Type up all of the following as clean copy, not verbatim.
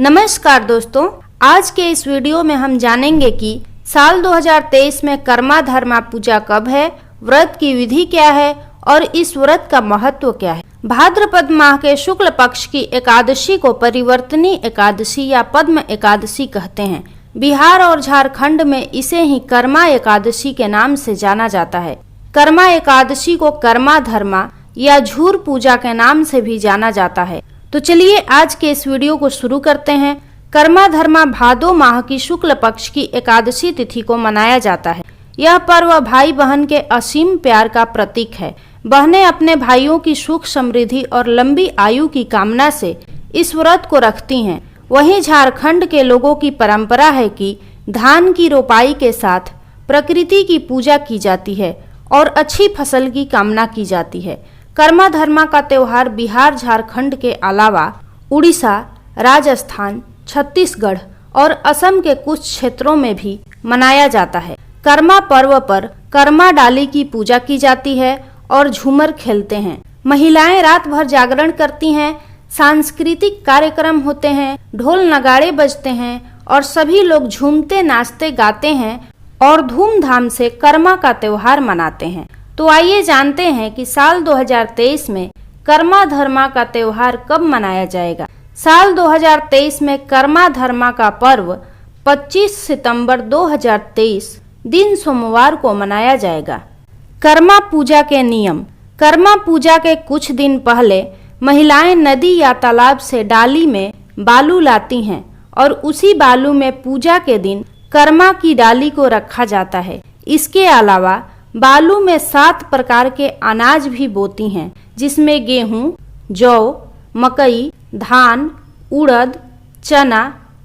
नमस्कार दोस्तों, आज के इस वीडियो में हम जानेंगे कि साल 2023 में कर्मा धर्मा पूजा कब है, व्रत की विधि क्या है और इस व्रत का महत्व क्या है। भाद्रपद माह के शुक्ल पक्ष की एकादशी को परिवर्तनी एकादशी या पद्म एकादशी कहते हैं। बिहार और झारखंड में इसे ही कर्मा एकादशी के नाम से जाना जाता है। कर्मा एकादशी को कर्मा धर्मा या झूर पूजा के नाम से भी जाना जाता है। तो चलिए आज के इस वीडियो को शुरू करते हैं। कर्मा धर्मा भादो माह की शुक्ल पक्ष की एकादशी तिथि को मनाया जाता है। यह पर्व भाई बहन के असीम प्यार का प्रतीक है। बहनें अपने भाइयों की सुख समृद्धि और लंबी आयु की कामना से इस व्रत को रखती हैं। वहीं झारखंड के लोगों की परंपरा है कि धान की रोपाई के साथ प्रकृति की पूजा की जाती है और अच्छी फसल की कामना की जाती है। कर्मा धर्मा का त्योहार बिहार झारखंड के अलावा उड़ीसा, राजस्थान, छत्तीसगढ़ और असम के कुछ क्षेत्रों में भी मनाया जाता है। कर्मा पर्व पर कर्मा डाली की पूजा की जाती है और झूमर खेलते हैं। महिलाएं रात भर जागरण करती हैं, सांस्कृतिक कार्यक्रम होते हैं, ढोल नगाड़े बजते हैं और सभी लोग झूमते नाचते गाते हैं और धूमधाम से कर्मा का त्योहार मनाते हैं। तो आइए जानते हैं कि साल 2023 में कर्मा धर्मा का त्योहार कब मनाया जाएगा। साल 2023 में कर्मा धर्मा का पर्व 25 सितंबर 2023 दिन सोमवार को मनाया जाएगा। कर्मा पूजा के नियम। कर्मा पूजा के कुछ दिन पहले महिलाएं नदी या तालाब से डाली में बालू लाती हैं और उसी बालू में पूजा के दिन कर्मा की डाली को रखा जाता है। इसके अलावा बालू में 7 प्रकार के अनाज भी बोती हैं, जिसमें गेहूं, जौ, मकई, धान, उड़द, चना,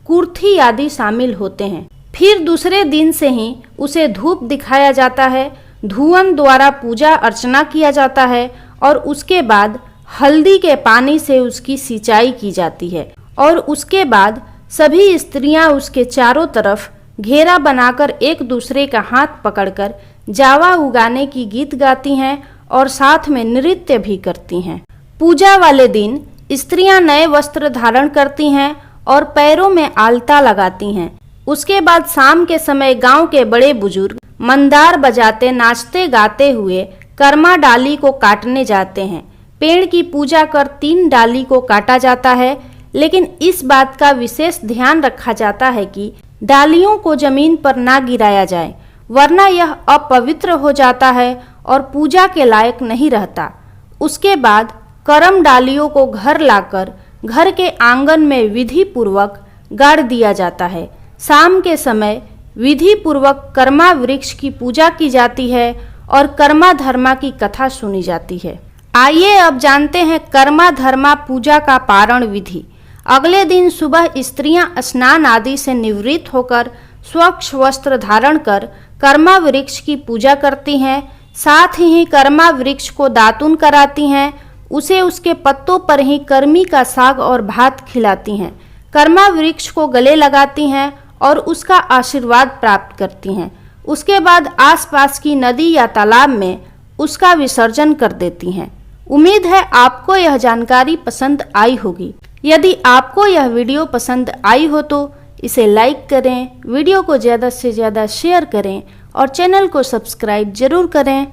कुर्थी आदि शामिल होते हैं। फिर दूसरे दिन से ही उसे धूप दिखाया जाता है, धुआं द्वारा पूजा अर्चना किया जाता है और उसके बाद हल्दी के पानी से उसकी सिंचाई की जाती है और उसके बाद सभी स्त्रियां उसके चारों तरफ घेरा बनाकर एक दूसरे का हाथ पकड़कर जावा उगाने की गीत गाती हैं और साथ में नृत्य भी करती हैं। पूजा वाले दिन स्त्रियां नए वस्त्र धारण करती हैं और पैरों में आलता लगाती हैं। उसके बाद शाम के समय गांव के बड़े बुजुर्ग मंदार बजाते नाचते गाते हुए कर्मा डाली को काटने जाते हैं। पेड़ की पूजा कर 3 डाली को काटा जाता है, लेकिन इस बात का विशेष ध्यान रखा जाता है कि डालियों को जमीन पर ना गिराया जाए, वरना यह अपवित्र हो जाता है और पूजा के लायक नहीं रहता। उसके बाद करम डालियों को घर लाकर घर के आंगन में विधि पूर्वक गाड़ दिया जाता है। शाम के समय विधि पूर्वक कर्मा वृक्ष की पूजा की जाती है और कर्मा धर्मा की कथा सुनी जाती है। आइए अब जानते हैं कर्मा धर्मा पूजा का पारण विधि। अगले दिन सुबह स्त्रियां स्नान आदि से निवृत्त होकर स्वच्छ वस्त्र धारण कर कर्मा वृक्ष की पूजा करती हैं। साथ ही कर्मा वृक्ष को दातुन कराती हैं। उसे उसके पत्तों पर ही कर्मी का साग और भात खिलाती हैं। कर्मा वृक्ष को गले लगाती हैं और उसका आशीर्वाद प्राप्त करती हैं। उसके बाद आसपास की नदी या तालाब में उसका विसर्जन कर देती हैं। उम्मीद है आपको यह जानकारी पसंद आई होगी। यदि आपको यह वीडियो पसंद आई हो तो इसे लाइक करें, वीडियो को ज़्यादा से ज़्यादा शेयर करें और चैनल को सब्सक्राइब जरूर करें।